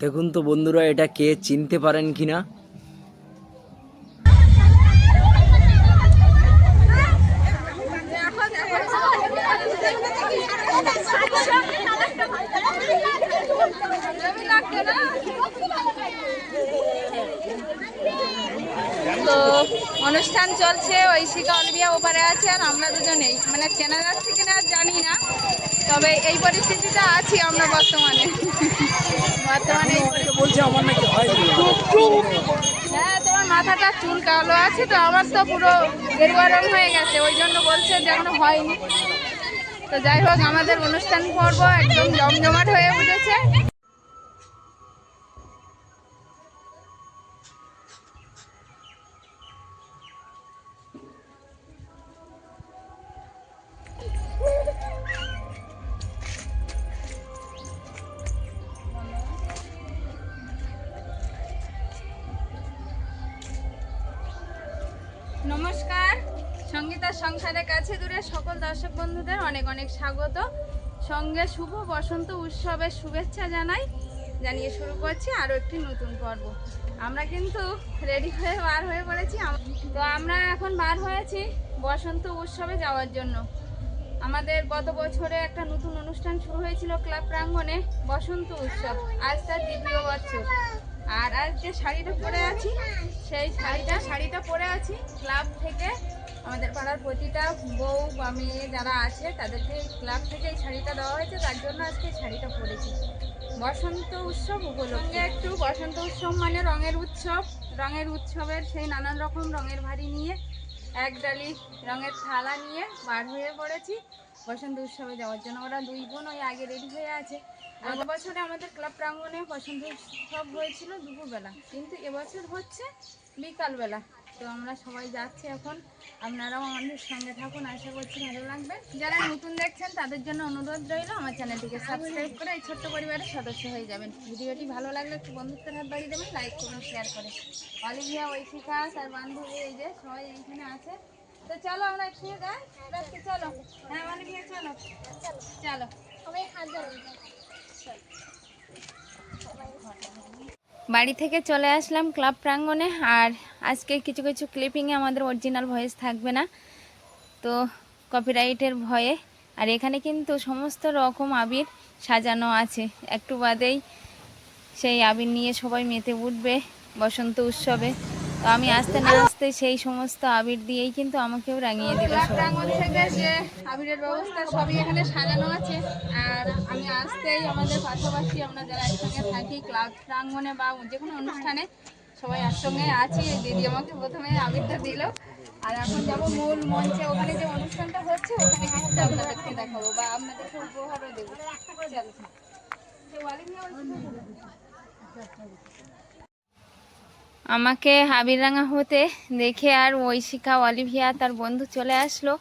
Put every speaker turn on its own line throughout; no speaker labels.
দেখুন তো বন্ধুরা, এটা কে চিনতে পারেন কিনা।
তো অনুষ্ঠান চলছে, ঐশিকা অলিভিয়া ওপারে আছে আর আমরা দুজনেই, মানে চেনা যাচ্ছে কিনা জানি না, তবে এই পরিস্থিতিতে আছি আমরা বর্তমানে। হ্যাঁ, তোমার মাথাটা চুল কালো আছে, তো আমার তো পুরো গেরুয়া রং হয়ে গেছে, ওই জন্য বলছে যে এখনো হয়নি। তো যাই হোক, আমাদের অনুষ্ঠান পর্ব একদম জমজমাট হয়ে উঠেছে। নমস্কার, সঙ্গীতার সংসারের কাছে দূরে সকল দর্শক বন্ধুদের অনেক অনেক স্বাগত। সঙ্গে শুভ বসন্ত উৎসবের শুভেচ্ছা জানিয়ে শুরু করছি আরও একটি নতুন পর্ব। আমরা কিন্তু রেডি হয়ে বার হয়ে পড়েছি। তো আমরা এখন বার হয়েছি বসন্ত উৎসবে যাওয়ার জন্য। আমাদের গত বছরে একটা নতুন অনুষ্ঠান শুরু হয়েছিল ক্লাব প্রাঙ্গণে, বসন্ত উৎসব, আজ তার দ্বিতীয় বছর। আর আজ যে শাড়িটা পরে আছি, সেই শাড়িটা পরে আছি ক্লাব থেকে। আমাদের পাড়ার প্রতিটা বউ বা মেয়ে যারা আছে তাদেরকে ক্লাব থেকে এই শাড়িটা দেওয়া হয়েছে, তার জন্য আজকে এই শাড়িটা পরেছি বসন্ত উৎসব উপলক্ষে। একটু বসন্ত উৎসব মানে রঙের উৎসব, রঙের উৎসবের সেই নানান রকম রঙের ভারী নিয়ে এক ডালি রঙের থালা নিয়ে বার হয়ে পড়েছি বসন্ত উৎসবে যাওয়ার জন্য। ওরা দুই বোন ওই আগে রেডি হয়ে আছে। গত বছরে আমাদের ক্লাব প্রাঙ্গণে বসন্ত উৎসব হয়েছিল দুপুরবেলা, কিন্তু এবছর হচ্ছে বিকালবেলা। তো আমরা সবাই যাচ্ছি এখন, আপনারাও আমাদের সঙ্গে থাকুন, আশা করছি ভালো লাগবে। যারা নতুন দেখছেন তাদের জন্য অনুরোধ রইল আমার চ্যানেলটিকে সাবস্ক্রাইব করে এই ছোট্ট পরিবারের সদস্য হয়ে যাবেন। ভিডিওটি ভালো লাগলে একটু বন্ধুত্বের হাত বাড়িয়ে দেবেন, লাইক করুন, শেয়ার করে। অলিভিয়া, ঐশিকা আর বান্ধবী এই যে সবাই এইখানে আছে। তো চলো আমরা একসঙ্গে যাই, চলো। হ্যাঁ অলিভিয়া চলো, চলো সবাই হাত ধরুন। বাড়ি থেকে চলে আসলাম ক্লাব প্রাঙ্গণে। আর আজকে কিছু কিছু ক্লিপিংয়ে আমাদের অরিজিনাল ভয়েস থাকবে না, তো কপিরাইটের ভয়ে। আর এখানে কিন্তু সমস্ত রকম আবির সাজানো আছে, একটু বাদেই সেই আবির নিয়ে সবাই মেতে উঠবে বসন্ত উৎসবে। তো আমি আসতে না আসতে সেই সমস্ত আবির দিয়েই কিন্তু আমাকেও রাঙিয়ে দিল। প্রাঙ্গণ থেকে যে আবিরের ব্যবস্থা সবই এখানে সাজানো আছে। আর আমি আসতেই আমাদের পাশাপাশি আমরা যারা একসঙ্গে থাকি ক্লাব প্রাঙ্গণে বা যে কোনো অনুষ্ঠানে সবাই একসঙ্গে আছি। এই দিদি আমাকে প্রথমে আবিরটা দিল। আর এখন যাবো মূল মঞ্চে, ওখানে যে অনুষ্ঠানটা হচ্ছে ওখানে কিন্তু আপনাদেরকে দেখাবো বা আপনাদেরকে উপহারও দেবো। আমাকে আবিররাঙা হতে দেখে আর ঐশিকা, অলিভিয়া তার বন্ধু চলে আসলো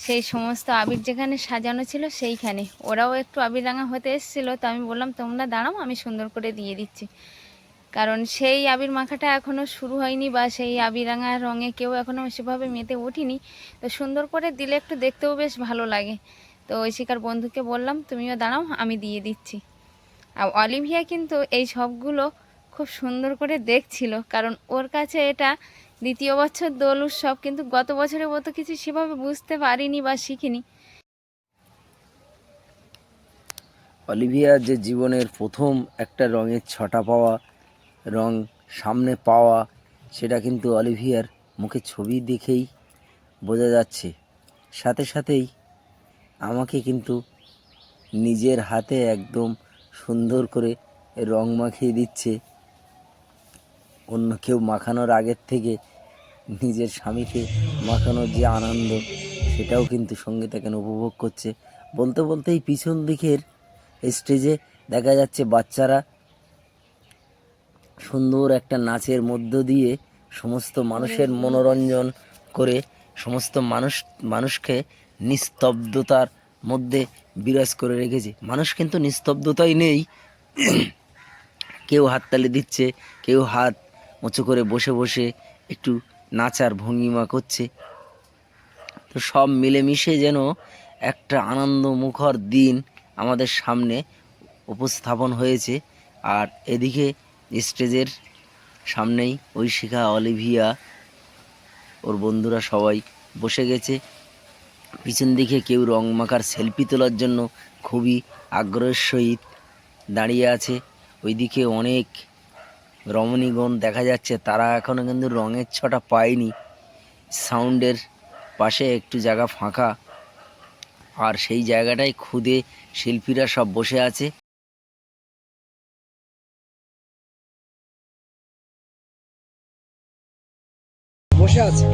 সেই সমস্ত আবির যেখানে সাজানো ছিল সেইখানে। ওরাও একটু আবিররাঙা হতে এসেছিলো, তো আমি বললাম তোমরা দাঁড়াও, আমি সুন্দর করে দিয়ে দিচ্ছি। কারণ সেই আবির মাখাটা এখনও শুরু হয়নি বা সেই আবিররাঙা রঙে কেউ এখনও সেভাবে মেতে ওঠেনি, তো সুন্দর করে দিলে একটু দেখতেও বেশ ভালো লাগে। তো ঐশিকার বন্ধুকে বললাম তুমিও দাঁড়াও, আমি দিয়ে দিচ্ছি। আর অলিভিয়া কিন্তু এই সবগুলো খুব সুন্দর করে দেখছিল, কারণ ওর কাছে এটা দ্বিতীয় বছর দোল উৎসব, কিন্তু গত বছরের মতো কিছু সেভাবে বুঝতে পারিনি বা শিখিনি।
অলিভিয়া যে জীবনের প্রথম একটা রঙের ছটা পাওয়া, রং সামনে পাওয়া, সেটা কিন্তু অলিভিয়ার মুখে ছবি দেখেই বোঝা যাচ্ছে। সাথে সাথেই আমাকে কিন্তু নিজের হাতে একদম সুন্দর করে রং মাখিয়ে দিচ্ছে। অন্য কেউ মাখানোর আগের থেকে নিজের স্বামীকে মাখানোর যে আনন্দ, সেটাও কিন্তু সঙ্গীতা কেন উপভোগ করছে। বলতে বলতেই পিছন দিকের স্টেজে দেখা যাচ্ছে বাচ্চারা সুন্দর একটা নাচের মধ্য দিয়ে সমস্ত মানুষের মনোরঞ্জন করে সমস্ত মানুষকে নিস্তব্ধতার মধ্যে বিরাজ করে রেখেছে। মানুষ কিন্তু নিস্তব্ধতাই নেই, কেউ হাততালি দিচ্ছে, কেউ হাত উঁচু করে বসে বসে একটু নাচার ভঙ্গিমা করছে। তো সব মিলেমিশে যেন একটা আনন্দমুখর দিন আমাদের সামনে উপস্থাপন হয়েছে। আর এদিকে স্টেজের সামনেই ঐশিকা, অলিভিয়া, ওর বন্ধুরা সবাই বসে গেছে। পিছন দিকে কেউ রং মাখার সেলফি তোলার জন্য খুবই আগ্রহের সহিত দাঁড়িয়ে আছে। ওইদিকে অনেক রমণীগণ দেখা যাচ্ছে, তারা এখনও কিন্তু রঙের ছটা পায়নি। সাউন্ডের পাশে একটু জায়গা ফাঁকা, আর সেই জায়গাটায় খুদে শিল্পীরা সব বসে আছে।
বসে আছে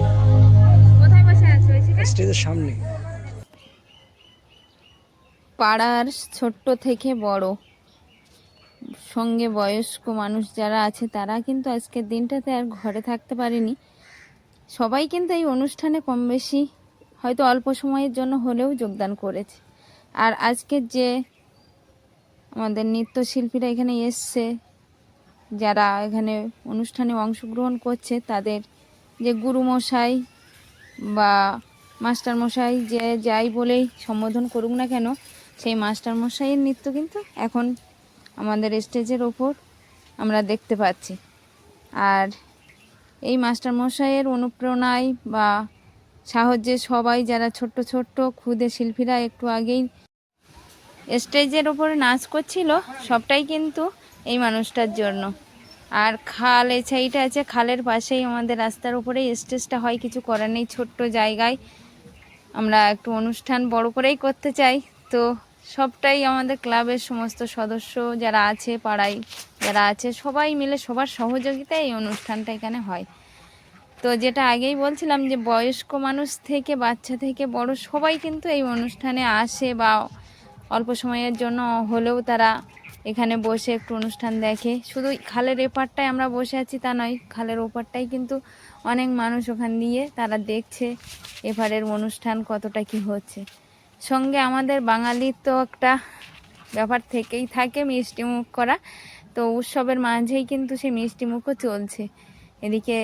কোথায় বসে আছে ঐশিকা?
স্টেজের সামনে।
পাড়ার ছোট্ট থেকে বড়, সঙ্গে বয়স্ক মানুষ যারা আছে তারা কিন্তু আজকের দিনটাতে আর ঘরে থাকতে পারেনি। সবাই কিন্তু এই অনুষ্ঠানে কম বেশি হয়তো অল্প সময়ের জন্য হলেও যোগদান করেছে। আর আজকের যে আমাদের নৃত্যশিল্পীরা এখানে এসছে, যারা এখানে অনুষ্ঠানে অংশগ্রহণ করছে, তাদের যে গুরুমশাই বা মাস্টারমশাই যে যাই বলেই সম্বোধন করুক না কেন, সেই মাস্টারমশাইয়ের নৃত্য কিন্তু এখন আমাদের স্টেজের ওপর আমরা দেখতে পাচ্ছি। আর এই মাস্টারমশাইয়ের অনুপ্রেরণায় বা সাহায্যে সবাই যারা ছোট্ট ছোট্ট ক্ষুদে শিল্পীরা একটু আগেই স্টেজের ওপরে নাচ করছিল, সবটাই কিন্তু এই মানুষটার জন্য। আর খাল এই সাইডে আছে, খালের পাশেই আমাদের রাস্তার উপরেই স্টেজটা হয়, কিছু করার নেই। ছোট্ট জায়গায় আমরা একটু অনুষ্ঠান বড় করেই করতে চাই, তো সবটাই আমাদের ক্লাবের সমস্ত সদস্য যারা আছে, পাড়ায় যারা আছে, সবাই মিলে সবার সহযোগিতায় এই অনুষ্ঠানটা এখানে হয়। তো যেটা আগেই বলছিলাম যে বয়স্ক মানুষ থেকে বাচ্চা থেকে বড় সবাই কিন্তু এই অনুষ্ঠানে আসে, বা অল্প সময়ের জন্য হলেও তারা এখানে বসে একটু অনুষ্ঠান দেখে। শুধু খালের এপারটায় আমরা বসে আছি তা নয়, খালের ওপারটাই কিন্তু অনেক মানুষ ওখান দিয়ে তারা দেখছে এপারের অনুষ্ঠান কতটা কি হচ্ছে। সঙ্গে আমাদের বাঙালির তো একটা ব্যাপার থেকেই থাকে মিষ্টি মুখ করা, তো উৎসবের মাঝেই কিন্তু সেই মিষ্টি মুখও চলছে। এদিকে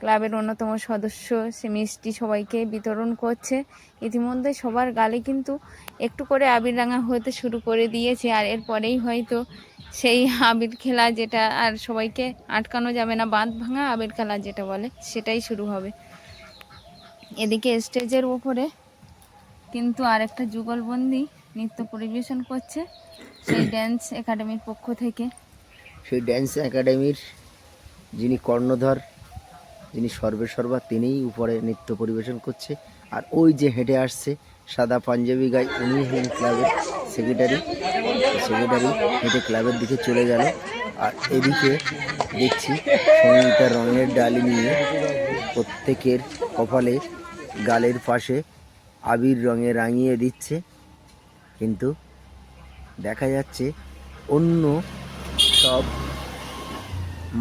ক্লাবের অন্যতম সদস্য সে মিষ্টি সবাইকে বিতরণ করছে। ইতিমধ্যে সবার গালে কিন্তু একটু করে আবির রাঙা হতে শুরু করে দিয়েছে, আর এরপরেই হয়তো সেই আবির খেলা, যেটা আর সবাইকে আটকানো যাবে না, বাঁধ ভাঙা আবির খেলা যেটা বলে, সেটাই শুরু হবে। এদিকে স্টেজের ওপরে কিন্তু আরেকটা যুগলবন্দি নৃত্য পরিবেশন করছে সেই ড্যান্স একাডেমির পক্ষ থেকে।
সেই ড্যান্স একাডেমির যিনি কর্ণধর, যিনি সর্বেসর্বা, তিনিই উপরে নৃত্য পরিবেশন করছে। আর ওই যে হেঁটে আসছে সাদা পাঞ্জাবি গায়ে, উনি হলেন ক্লাবের সেক্রেটারি। হেঁটে ক্লাবের দিকে চলে গেল। আর এদিকে দেখছি সঙ্গীতার রঙের ডালি নিয়ে প্রত্যেকের কপালে গালের পাশে আবির রঙে রাঙিয়ে দিচ্ছে। কিন্তু দেখা যাচ্ছে অন্য সব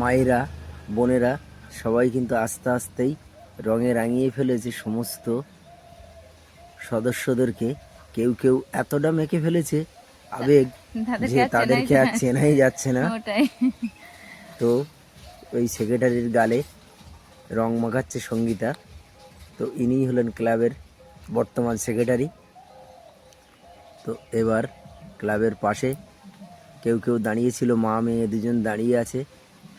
মায়েরা, বোনেরা সবাই কিন্তু আস্তে আস্তেই রঙে রাঙিয়ে ফেলেছে সমস্ত সদস্যদেরকে। কেউ কেউ এতটা মেখে ফেলেছে আবেগ যে তাদেরকে আর চেনাই যাচ্ছে না। তো ওই সেক্রেটারির গালে রং মাখাচ্ছে সঙ্গীতা। তো ইনিই হলেন ক্লাবের বর্তমান সেক্রেটারি। তো এবার ক্লাবের পাশে কেউ কেউ দাঁড়িয়েছিল, মা মেয়ে দুজন দাঁড়িয়ে আছে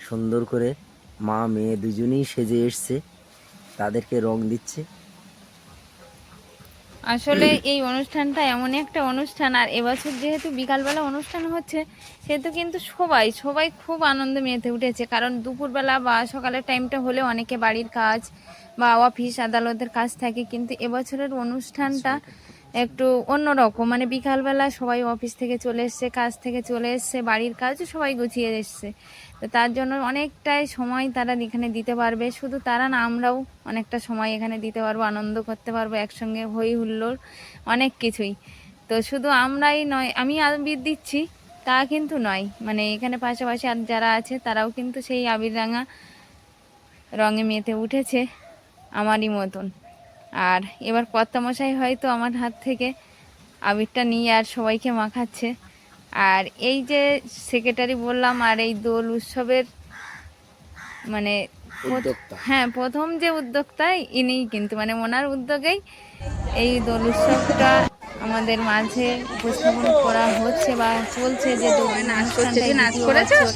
সুন্দর করে। মা মেয়ে দুজনেই সেজে এসছে, তাদেরকে রং দিচ্ছে।
আসলে এই অনুষ্ঠানটা এমন একটা অনুষ্ঠান, আর এবছর যেহেতু বিকালবেলা অনুষ্ঠান হচ্ছে, সেহেতু কিন্তু সবাই সবাই খুব আনন্দ মেতে উঠেছে। কারণ দুপুরবেলা বা সকালের টাইমটা হলে অনেকে বাড়ির কাজ বা অফিস আদালতের কাজ থাকে, কিন্তু এবছরের অনুষ্ঠানটা একটু অন্যরকম। মানে বিকালবেলা সবাই অফিস থেকে চলে এসছে, কাজ থেকে চলে এসছে, বাড়ির কাজও সবাই গুছিয়ে এসছে। তো তার জন্য অনেকটাই সময় তারা এখানে দিতে পারবে। শুধু তারা না, আমরাও অনেকটা সময় এখানে দিতে পারবো, আনন্দ করতে পারবো একসঙ্গে, হই হুল্লোড় অনেক কিছুই। তো শুধু আমরাই নয়, আমি আবির দিচ্ছি তা কিন্তু নয়, মানে এখানে পাশাপাশি আর যারা আছে তারাও কিন্তু সেই আবির রাঙা রঙে মেতে উঠেছে আমারই মতন। আর এবার কর্তামশাই হয়তো আমার হাত থেকে আবিরটা নিয়ে আর সবাইকে মাখাচ্ছে। আর এই যে সেক্রেটারি বললাম, আর এই দোল উৎসবের মানে হ্যাঁ প্রথম যে উদ্যোক্তা ইনিই কিন্তু, মানে ওনার উদ্যোগেই এই দোল উৎসবটা আমাদের মাঝে উপস্থাপন করা হচ্ছে বা চলছে যে
নাচ করছে,
অনুষ্ঠানটাই
তুই নাচ
দ্বিতীয়
করেছিস?
বছর।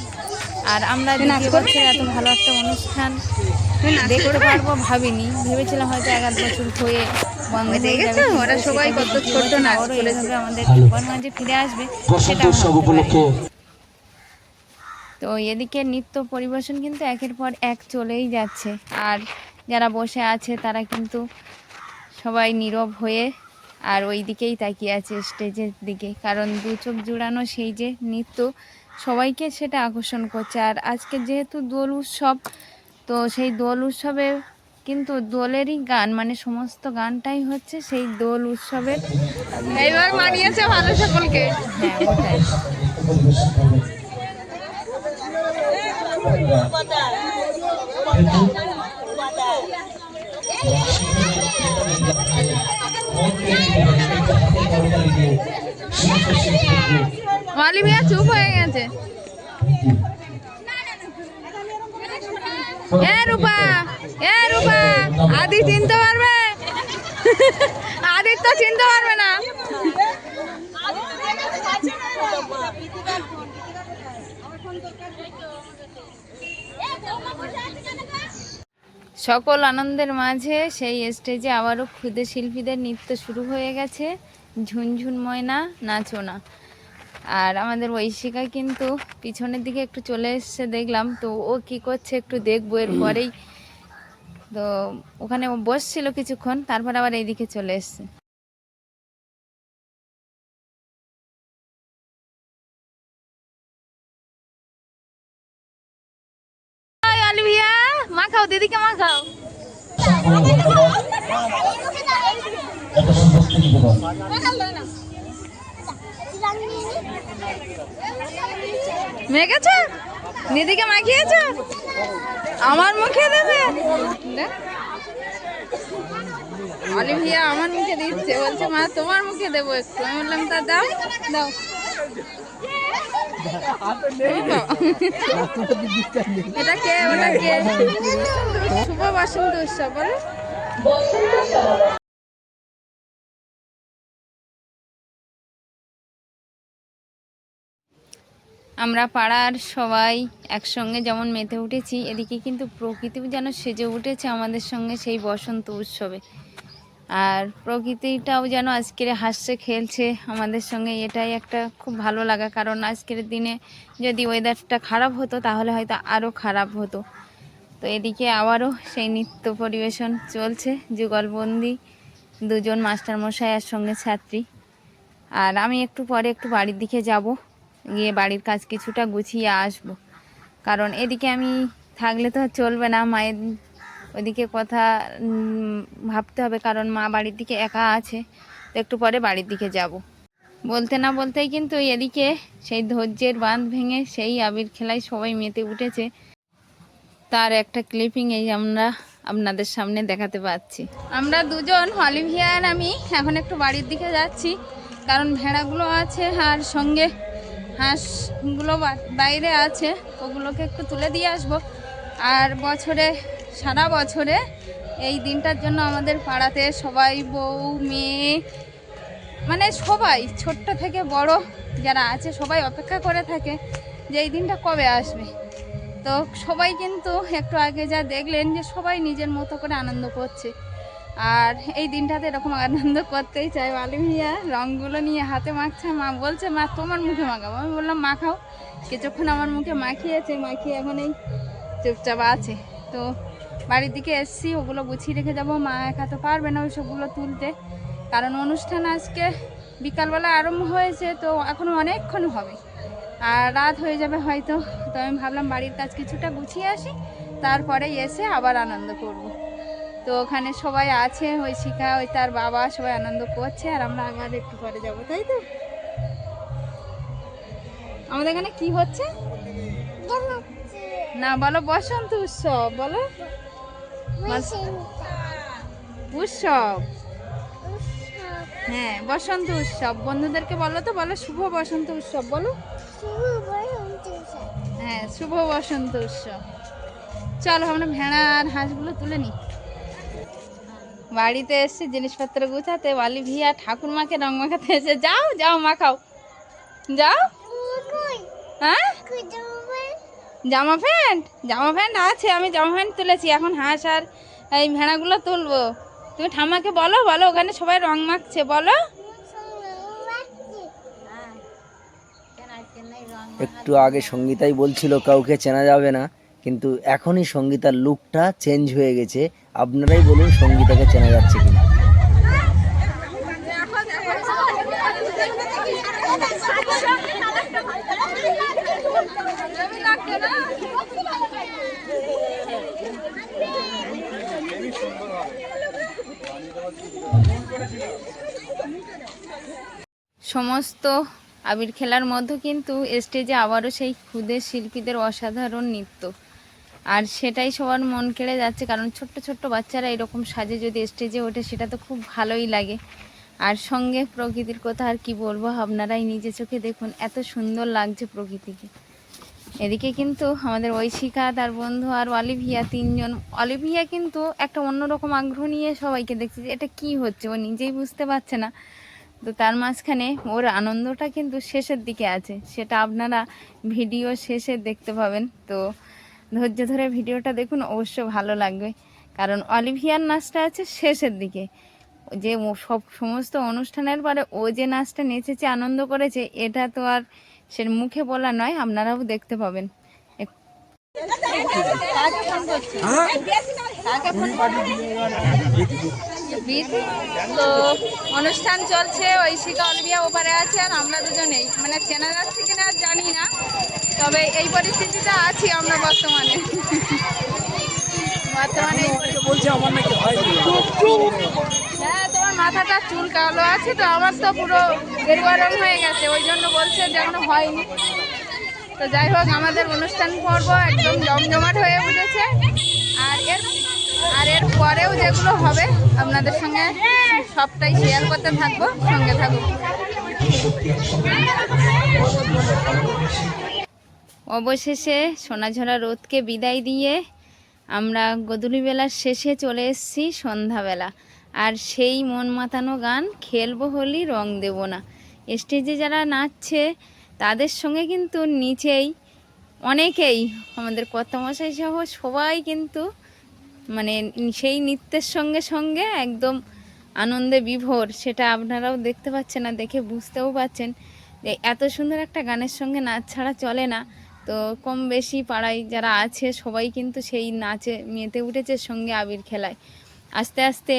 আর আমরা
তুই নাচ
দ্বিতীয়
করবি
বছর এত
নাকি?
ভালো একটা অনুষ্ঠান
তুই নাচ
দেখতে
করবে?
পারবো ভাবিনি, ভেবেছিলাম হয়তো 1 বছর হয়ে বন্ধ
ওই
হয়ে যাবে,
দেখেছো
কিন্তু
ওরা সবাই
সেটা যে
কত
দ্বিতীয়
ছোট
বছর
নাচ
আবারও
করেছে।
এইভাবে আমাদের সবার মাঝে ফিরে আসবে সেটা ভাবতে পারিনি। তো এদিকে নৃত্য পরিবেশন কিন্তু একের পর এক চলেই যাচ্ছে, আর যারা বসে আছে তারা কিন্তু সবাই নীরব হয়ে আর ওই দিকেই তাকিয়ে আছে স্টেজের দিকে, কারণ দু চোখ জুড়ানো সেই যে নৃত্য সবাইকে সেটা আকর্ষণ করছে। আর আজকে যেহেতু দোল উৎসব, তো সেই দোল উৎসবে কিন্তু দোলেরই গান, মানে সমস্ত গানটাই হচ্ছে সেই দোল উৎসবের।
এইবার মানিয়েছে ভালো সকলকে।
হ্যাঁ, ওটাই।
মালি ভাইয়া চুপ হয়ে গেছে। এ রূপা, এ রূপা, আদি চিনতে পারবে? আদিত্য চিনতে পারবে না।
সকল আনন্দের মাঝে সেই স্টেজে আবারও ক্ষুদে শিল্পীদের নৃত্য শুরু হয়ে গেছে। ঝুনঝুন ময়না নাচো না। আর আমাদের ঐশিকা কিন্তু পিছনের দিকে একটু চলে এসছে দেখলাম, তো ও কি করছে একটু দেখবো এরপরেই। তো ওখানে ও বসছিল কিছুক্ষণ, তারপর আবার এইদিকে চলে এসছে।
অলিভিয়া মাখাও, দিদিকে মাখাও। মেখেছো? দিদিকে মাখিয়েছো? আমার মুখে দেবে? অলিভিয়া আমার মুখে দিচ্ছে, বলছে মা তোমার মুখে দেবো একটু। আমি বললাম তা দাও দাও। এটা কে, ওটা কে? শুভ বসন্ত উৎসব বলো।
আমরা পাড়ার সবাই একসঙ্গে যেমন মেতে উঠেছি, এদিকে কিন্তু প্রকৃতিও যেন সেজে উঠেছে আমাদের সঙ্গে সেই বসন্ত উৎসবে। আর প্রকৃতিটাও যেন আজকের হাসছে খেলছে আমাদের সঙ্গে, এটাই একটা খুব ভালো লাগা। কারণ আজকের দিনে যদি ওয়েদারটা খারাপ হতো তাহলে হয়তো আরও খারাপ হতো। তো এদিকে আবারও সেই নৃত্য পরিবেশন চলছে, যুগলবন্দি দুজন মাস্টারমশাই আর সঙ্গে ছাত্রী। আর আমি একটু পরে একটু বাড়ির দিকে যাব, গিয়ে বাড়ির কাজ কিছুটা গুছিয়ে আসব। কারণ এদিকে আমি থাকলে তো চলবে না, মায়ের ওইদিকে কথা ভাবতে হবে, কারণ মা বাড়ির দিকে একা আছে। তো একটু পরে বাড়ির দিকে যাব। বলতে না বলতেই কিন্তু এদিকে সেই ধৈর্যের বাঁধ ভেঙে সেই আবির খেলায় সবাই মেতে উঠেছে, তার একটা ক্লিপিং এই আমরা আপনাদের সামনে দেখাতে পাচ্ছি।
আমরা দুজন অলিভিয়া আর আমি এখন একটু বাড়ির দিকে যাচ্ছি, কারণ ভেড়াগুলো আছে আর সঙ্গে হাঁসগুলো বাইরে আছে, ওগুলোকে একটু তুলে দিয়ে আসবো। আর বছরে সারা বছরে এই দিনটার জন্য আমাদের পাড়াতে সবাই বউ মেয়ে মানে সবাই ছোট্ট থেকে বড় যারা আছে সবাই অপেক্ষা করে থাকে যে এই দিনটা কবে আসবে। তো সবাই কিন্তু একটু আগে যা দেখলেন যে সবাই নিজের মতো করে আনন্দ করছে, আর এই দিনটাতে এরকম আনন্দ করতেই চাই। অলিভিয়া রঙগুলো নিয়ে হাতে মাখছে, মা বলছে মা তোমার মুখে মাখাবো। আমি বললাম মাখাও। কিছুক্ষণ আমার মুখে মাখিয়েছে, মাখিয়ে এখন এই চুপচাপ আছে। তো বাড়ির দিকে এসছি, ওগুলো গুছিয়ে রেখে যাবো। মা একা তো পারবে না ওই সবগুলো তুলতে, কারণ অনুষ্ঠান আজকে বিকালবেলা আরম্ভ হয়েছে, তো এখনও অনেকক্ষণ হবে আর রাত হয়ে যাবে হয়তো। তো আমি ভাবলাম বাড়ির কাজ কিছুটা গুছিয়ে আসি, তারপরে এসে আবার আনন্দ করব। তো ওখানে সবাই আছে, ওই শিখা ওই তার বাবা সবাই আনন্দ করছে, আর আমরা আবার একটু পরে যাবো, তাই তো? আমাদের এখানে কি হচ্ছে না বলো? বসন্ত উৎসব বলো। উৎসব, হ্যাঁ বসন্ত উৎসব। বন্ধুদেরকে বলো তো, বলো শুভ বসন্ত উৎসব বলো। হ্যাঁ শুভ বসন্ত উৎসব। চলো আমরা ভেড়া আর হাঁসগুলো তুলে নিই। বাড়িতে এসছি জিনিসপত্র গুছাতে, অলিভিয়া ঠাকুরমাকে রং মাখাতে এসে, যাও যাও মাখাও, যাও। হ্যাঁ, জামা প্যান্ট আছে, আমি জামা প্যান্ট তুলেছি, এখন হাঁস আর এই ভেড়াগুলো তুলবো। তুমি ঠাম্মাকে বলো বলো, ওখানে সবাই রং মাখছে, বলো।
একটু আগে সঙ্গীতাই বলছিল কাউকে চেনা যাবে না, কিন্তু এখনই সঙ্গীতার লুকটা চেঞ্জ হয়ে গেছে। আপনারাই বলুন সঙ্গীতাকে চেনা যাচ্ছে কিনা।
সমস্ত আবির খেলার মধ্যে কিন্তু স্টেজে আবারও সেই ক্ষুদে শিল্পীদের অসাধারণ নৃত্য, আর সেটাই সবার মন কেড়ে যাচ্ছে। কারণ ছোট্ট ছোট্ট বাচ্চারা এরকম সাজে যদি স্টেজে ওঠে সেটা তো খুব ভালোই লাগে। আর সঙ্গে প্রকৃতির কথা আর কি বলবো, আপনারাই নিজে চোখে দেখুন এত সুন্দর লাগছে প্রকৃতিকে। এদিকে কিন্তু আমাদের ঐশিকা, তার বন্ধু আর অলিভিয়া, তিনজন। অলিভিয়া কিন্তু একটা অন্যরকম আগ্রহ নিয়ে সবাইকে দেখছে যে এটা কি হচ্ছে, ও নিজেই বুঝতে পারছে না। তো তার মাঝখানে ওর আনন্দটা কিন্তু শেষের দিকে আছে, সেটা আপনারা ভিডিও শেষে দেখতে পাবেন। তো ধৈর্য ধরে ভিডিওটা দেখুন, অবশ্য ভালো লাগবে। কারণ অলিভিয়ার নাচটা আছে শেষের দিকে, যে সমস্ত অনুষ্ঠানের পরে ও যে নাচটা নেচেছে, আনন্দ করেছে, এটা তো আর সে মুখে বলা নয়, আপনারাও দেখতে পাবেন। তো অনুষ্ঠান চলছে, ঐশিকা অলিভিয়া ওপারে আছে আর আমরা দুজনেই, মানে চেনা যাচ্ছে কিনা আর জানি না, তবে এই পরিস্থিতিতে আছি আমরা বর্তমানে। হ্যাঁ, তোমার মাথাটা চুল কালো আছে, তো আমার তো পুরো গেরুয়া রং হয়ে গেছে, ওই জন্য বলছে যে এখনো হয়নি। তো যাই হোক, আমাদের অনুষ্ঠান পর্ব একদম জমজমাট হয়ে উঠেছে। আর এর পরেও যেগুলো হবে আপনাদের সঙ্গে সবটাই শেয়ার করতে থাকবো, সঙ্গে থাকুন। অবশেষে সোনাঝরা রোদকে বিদায় দিয়ে আমরা গোধূলিবেলার শেষে চলে এসেছি সন্ধ্যাবেলা। আর সেই মন মাতানো গান, খেলবো হোলি রং দেব না। স্টেজে যারা নাচছে তাদের সঙ্গে কিন্তু নিচেই অনেকেই, আমাদের কর্তামশাই সহ সবাই কিন্তু মানে সেই নৃত্যের সঙ্গে সঙ্গে একদম আনন্দে বিভোর। সেটা আপনারাও দেখতে পাচ্ছেন, না দেখে বুঝতেও পাচ্ছেন যে এত সুন্দর একটা গানের সঙ্গে নাচ ছাড়া চলে না। তো কম বেশি পাড়ায় যারা আছে সবাই কিন্তু সেই নাচে মেতে উঠেছে, সঙ্গে আবির খেলায়। আস্তে আস্তে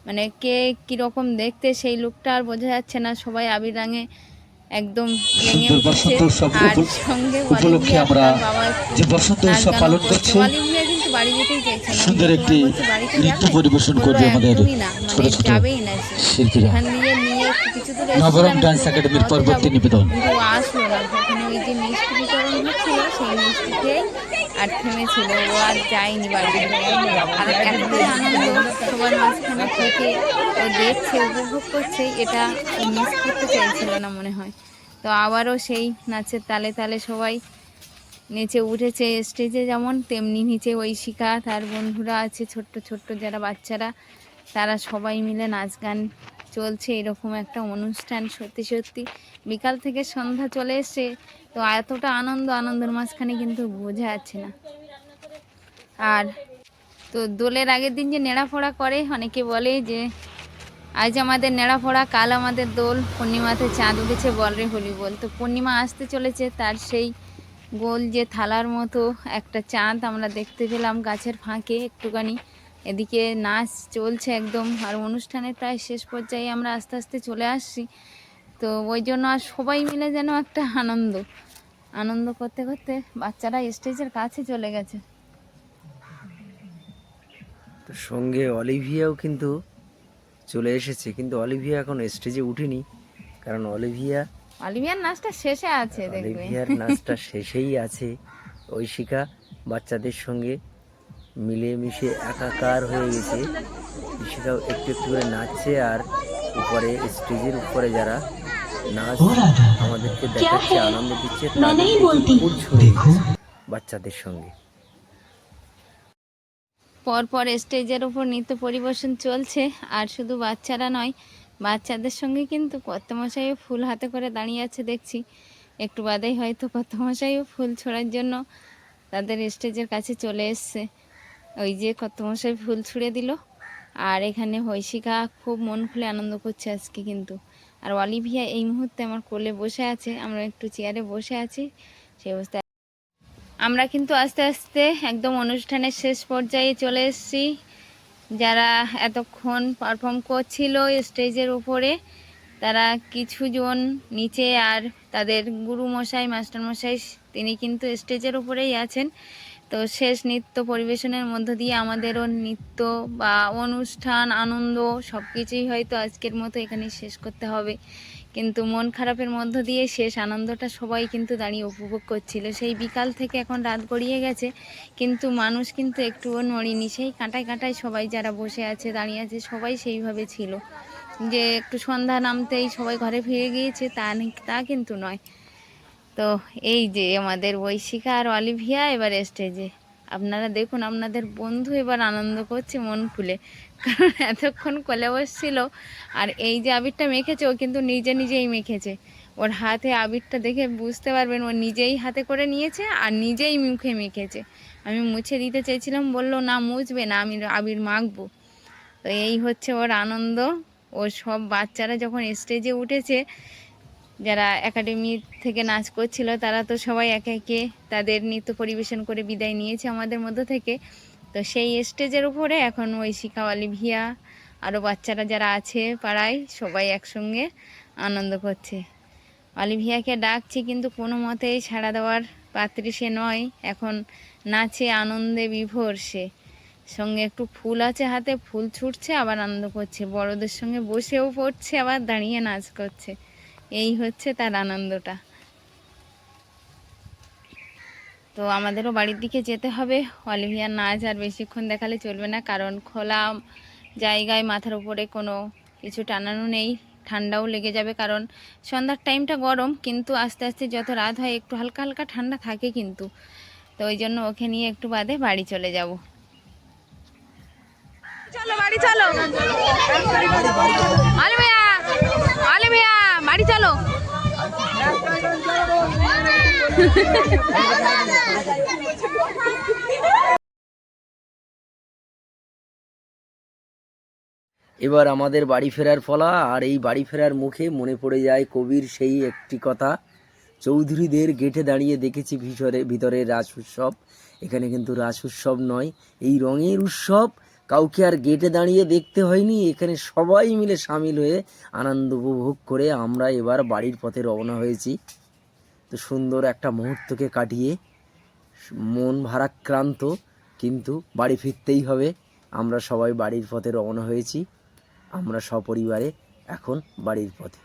মানে কে কীরকম দেখতে সেই লুকটা আর বোঝা যাচ্ছে না, সবাই আবির রঙে একদম ভেঙে উঠেছে। আর সঙ্গে
উপলক্ষে আমরা যে বসন্ত উৎসব পালন করছি,
কিন্তু বাড়ি যেতেই চাইছে না,
সুন্দর একটি নৃত্য পরিবেশন করবে আমাদের ছোট ছোট শিল্পীরা। নবরং ডান্স একাডেমির পরবর্তী নিবেদন।
কিন্তু আসলো না, ওখানে ওই যে মিষ্টি বিতরণ হচ্ছিল সেই মিষ্টি খেয়ে আর থেমেছিল, ও আর যায়নি বাড়িতে। আর এতটাই আনন্দ সবার মাঝখানে থেকে ও দেখছে, উপভোগ করছে, এটা মিস করতে চাইছিল না মনে হয়। তো আবারও সেই নাচের তালে তালে সবাই নেচে উঠেছে স্টেজে, যেমন তেমনি নিচে ঐশিকা, তার বন্ধুরা আছে ছোট্ট ছোট্ট যারা বাচ্চারা, তারা সবাই মিলে নাচ গান চলছে। এরকম একটা অনুষ্ঠান সত্যি সত্যি বিকাল থেকে সন্ধ্যা চলে এসছে, তো এতটা আনন্দের মাঝখানে কিন্তু বোঝা যাচ্ছে না। আর তো দোলের আগের দিন যে নেড়াফোড়া করে, অনেকে বলে যে আজ আমাদের নেড়াফোড়া, কাল আমাদের দোল, পূর্ণিমাতে চাঁদ উঠেছে বল রে হোলি বল। তো পূর্ণিমা আসতে চলেছে, তার সেই গোল যে থালার মতো একটা চাঁদ আমরা দেখতে পেলাম গাছের ফাঁকে একটুখানি। এদিকে নাচ চলছে একদম, আর অনুষ্ঠানের প্রায় শেষ পর্যায়ে আমরা আস্তে আস্তে চলে আসছি। তো ওই জন্য আর সবাই মিলে যেন একটা আনন্দ করতে করতে বাচ্চারা স্টেজের কাছে চলে গেছে।
তো সঙ্গে অলিভিয়াও কিন্তু চলে এসেছে, কিন্তু অলিভিয়া এখন স্টেজে উঠেনি, কারণ অলিভিয়ার
নাচটা শেষে আছে,
অলিভিয়ার নাচটা শেষেই আছে। ঐশিকা বাচ্চাদের সঙ্গে মিলেমিশে একাকার হয়ে গেছে। ঐশিকাও একটু একটু করে নাচছে, আর উপরে স্টেজের উপরে যারা নাচ আমাদেরকে দেখাচ্ছে, আনন্দ দিচ্ছে, তাদের ফুল ছড়িয়ে বাচ্চাদের সঙ্গে।
পরপর স্টেজের উপর নৃত্য পরিবেশন চলছে। আর শুধু বাচ্চারা নয়, বাচ্চাদের সঙ্গে কিন্তু কর্তামশাইও ফুল হাতে করে দাঁড়িয়ে আছে দেখছি। একটু বাদেই হয়তো কর্তামশাইও ফুল ছোড়ার জন্য তাদের স্টেজের কাছে চলে এসছে। ওই যে কর্তামশাই ফুল ছুঁড়ে দিল। আর এখানে হৈশিকা খুব মন খুলে আনন্দ করছে আজকে কিন্তু। আর অলিভিয়া এই মুহূর্তে আমার কোলে বসে আছে, আমরা একটু চেয়ারে বসে আছি। সেই অবস্থায় আমরা কিন্তু আস্তে আস্তে একদম অনুষ্ঠানের শেষ পর্যায়ে চলে এসেছি। যারা এতক্ষণ পারফর্ম করছিল স্টেজের উপরে, তারা কিছুজন নিচে, আর তাদের গুরুমশাই মাস্টারমশাই তিনি কিন্তু স্টেজের উপরেই আছেন। তো শেষ নৃত্য পরিবেশনের মধ্য দিয়ে আমাদেরও নৃত্য বা অনুষ্ঠান আনন্দ সব কিছুই হয়তো আজকের মতো এখানে শেষ করতে হবে। কিন্তু মন খারাপের মধ্য দিয়ে শেষ আনন্দটা সবাই কিন্তু দাঁড়িয়ে উপভোগ করছিল। সেই বিকাল থেকে এখন রাত গড়িয়ে গেছে, কিন্তু মানুষ কিন্তু একটুও নড়েনি। সেই কাঁটায় কাঁটায় সবাই যারা বসে আছে দাঁড়িয়ে আছে সবাই সেইভাবে ছিল। যে একটু সন্ধ্যা নামতেই সবাই ঘরে ফিরে গিয়েছে তা কিন্তু নয়। তো এই যে আমাদের ঐশিকা আর অলিভিয়া এবার স্টেজে। আপনারা দেখুন, আপনাদের বন্ধু এবার আনন্দ করছে মন খুলে, কারণ এতক্ষণ কোলে বসছিল। আর এই যে আবিরটা মেখেছে, ও কিন্তু নিজে নিজেই মেখেছে। ওর হাতে আবিরটা দেখে বুঝতে পারবেন ও নিজেই হাতে করে নিয়েছে আর নিজেই মুখে মেখেছে। আমি মুছে দিতে চেয়েছিলাম, বললো না মুছবে না, আমি আবির মাখবো। তো এই হচ্ছে ওর আনন্দ। ও সব বাচ্চারা যখন স্টেজে উঠেছে, যারা একাডেমি থেকে নাচ করছিল, তারা তো সবাই একে একে তাদের নৃত্য পরিবেশন করে বিদায় নিয়েছে আমাদের মধ্য থেকে। তো সেই স্টেজের উপরে এখন ঐশিকা, অলিভিয়া, আরও বাচ্চারা যারা আছে পাড়ায় সবাই একসঙ্গে আনন্দ করছে। অলিভিয়াকে ডাকছি কিন্তু কোনো মতেই ছাড়া দেওয়ার পাত্রী সে নয়। এখন নাচে আনন্দে বিভোর সে। সঙ্গে একটু ফুল আছে হাতে, ফুল ছুটছে আবার আনন্দ করছে, বড়দের সঙ্গে বসেও পড়ছে আবার দাঁড়িয়ে নাচ করছে। এই হচ্ছে তার আনন্দটা। তো আমাদেরও বাড়ির দিকে যেতে হবে। অলিভিয়ার নাচ আর বেশিক্ষণ দেখালে চলবে না, কারণ খোলা জায়গায় মাথার উপরে কোনো কিছু টানানো নেই, ঠান্ডাও লেগে যাবে। কারণ সন্ধ্যার টাইমটা গরম, কিন্তু আস্তে আস্তে যত রাত হয় একটু হালকা হালকা ঠান্ডা থাকে কিন্তু। তো ওই জন্য ওকে নিয়ে একটু বাদে বাড়ি চলে যাব।
চলো বাড়ি চলো, অলিভিয়া, অলিভিয়া বাড়ি চলো।
এবার আমাদের বাড়ি ফেরার পালা। আর এই বাড়ি ফেরার মুখে মনে পড়ে যায় কবির সেই একটি কথা, চৌধুরীদের গেটে দাঁড়িয়ে দেখেছি ভিতরে রাস উৎসব। এখানে কিন্তু রাস উৎসব নয়, এই রঙের উৎসব। কাউকে আর গেটে দাঁড়িয়ে দেখতে হয়নি, এখানে সবাই মিলে সামিল হয়ে আনন্দ উপভোগ করে আমরা এবার বাড়ির পথে রওনা হয়েছি। তো সুন্দর একটা মুহূর্তকে কাটিয়ে মন ভারাক্রান্ত, কিন্তু বাড়ি ফিরতেই হবে। আমরা সবাই বাড়ির পথে রওনা হয়েছি, আমরা সপরিবারে এখন বাড়ির পথে।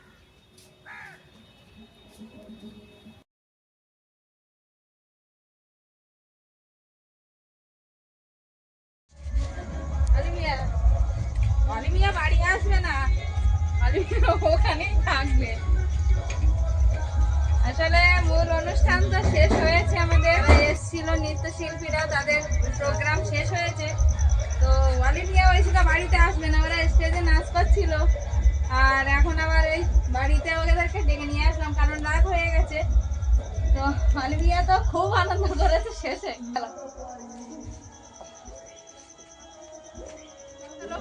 অলিভিয়া বাড়ি আসবে না, অলিভিয়া ওখানেই থাকবে। আসলে মূল অনুষ্ঠান তো শেষ হয়েছে, আমাদের এসেছিল নৃত্যশিল্পীরা, তাদের প্রোগ্রাম শেষ হয়েছে। তো অলিভিয়া ঐশিকা বাড়িতে আসবে না, ওরা স্টেজে নাচ করছিল। আর এখন আবার এই বাড়িতে ওদেরকে ডেকে নিয়ে আসলাম, কারণ রাত হয়ে গেছে। তো অলিভিয়া তো খুব আনন্দ করেছে শেষে।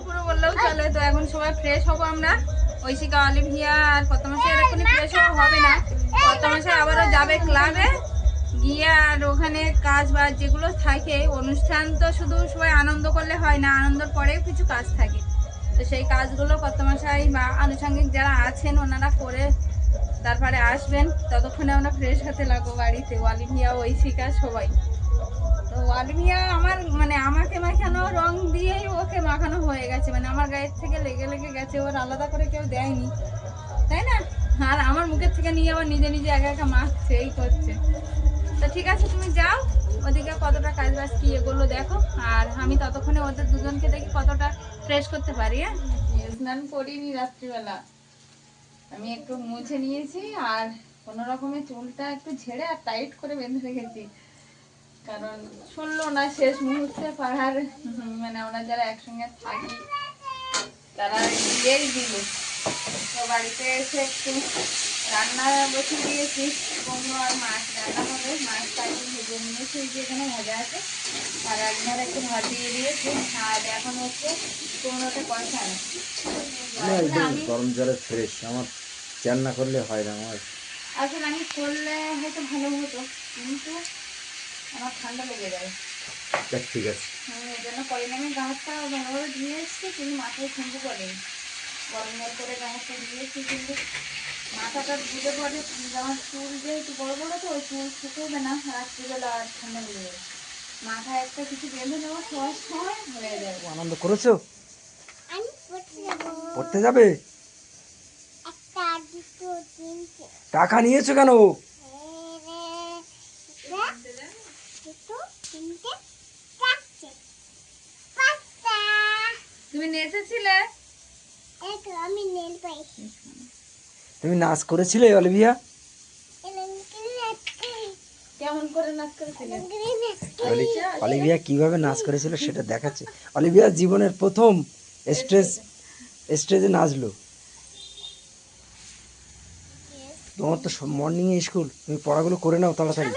পুরো বললেও চলে। তো এখন সবাই ফ্রেশ হবো আমরা, ঐশিকা, অলিভিয়া আর কর্তামশাই এরকম ফ্রেশ হবে না। কর্তামশাই আবারও যাবে ক্লাবে গিয়ে, আর ওখানে কাজ বাজ যেগুলো থাকে, অনুষ্ঠান তো শুধু সবাই আনন্দ করলে হয় না, আনন্দের পরেও কিছু কাজ থাকে। তো সেই কাজগুলো কর্তামশাই বা আনুষঙ্গিক যারা আছেন ওনারা করে তারপরে আসবেন। ততক্ষণে আমরা ফ্রেশ হতে লাগবো বাড়িতে, অলিভিয়া, ঐশিকা সবাই। তো অলিভিয়া আমার আমাকে মাখানো রং দিয়েই ওকে মাখানো হয়ে গেছে, আমার গায়ের থেকে লেগে লেগে গেছে, ওর আলাদা করে কেউ দেয়নি, তাই না? আর আমার মুখের থেকে নিয়ে আবার নিজে নিজে একা একা মাখছে, এই করছে। তো ঠিক আছে, তুমি যাও ওদিকে কতটা কাজ বাজ কি এগুলো দেখো, আর আমি ততক্ষণে ওদের দুজনকে দেখি কতটা ফ্রেশ করতে পারি। হ্যাঁ, স্নান করিনি রাত্রিবেলা, আমি একটু মুছে নিয়েছি আর কোনো রকমের চুলটা একটু ঝেড়ে আর টাইট করে বেঁধে রেখেছি। কারণ শুনলো না শেষ মুহূর্তে পাড়ার মানে আমরা যারা একসঙ্গে থাকি তারা দিয়েই দিল। তো বাড়িতে এসে একটু রান্না বসে দিয়েছি, কুমড়ো আর মাছ রান্না হবে। মাছটা একটু ভেজে নিয়েছি, এই যে এখানে ভাজা আছে, আর একবার একটু ভাজিয়ে দিয়েছি। আর এখন হচ্ছে কুমড়োটা কষানো। আমি
গরম জলে ফ্রেশ আমার রান্না করলে হয় না আমার।
আসলে আমি করলে হয়তো ভালো হতো, কিন্তু আমার ঠান্ডা লেগে যায়।
ঠিক আছে,
আমি এই জন্য করি না। আমি গাছটা ভালোভাবে ধুয়ে এসেছি, কিন্তু মাথায় খুঁজে পড়েনি। গরম জল করে গাছটা ধুয়েছি, কিন্তু মাথাটা ধুতে পরে আমার চুল যেহেতু বড় বড়, তো ওই চুল শুকোবে না রাত্রিবেলা, আর ঠান্ডা লেগে যাবে। মাথায় একটা কিছু বেঁধে নেওয়া শোয়ার সময় হয়ে যাবে।
আনন্দ করেছো? পড়তে যাবে? টাকা নিয়েছো কেন?
তুমি নেচেছিলে?
তুমি নাচ করেছিলে অলিভিয়া?
কেমন করে নাচ করেছিলে?
অলিভিয়া কিভাবে নাচ করেছিল সেটা দেখাচ্ছে। অলিভিয়া জীবনের প্রথম স্টেজে নাচলো। তোমার তো মর্নিং স্কুল, তুমি পড়াগুলো করে নাও তাড়াতাড়ি।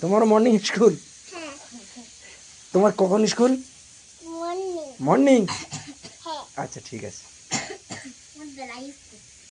তোমার মর্নিং স্কুল? তোমার কখন স্কুল? মর্নিং। আচ্ছা ঠিক আছে।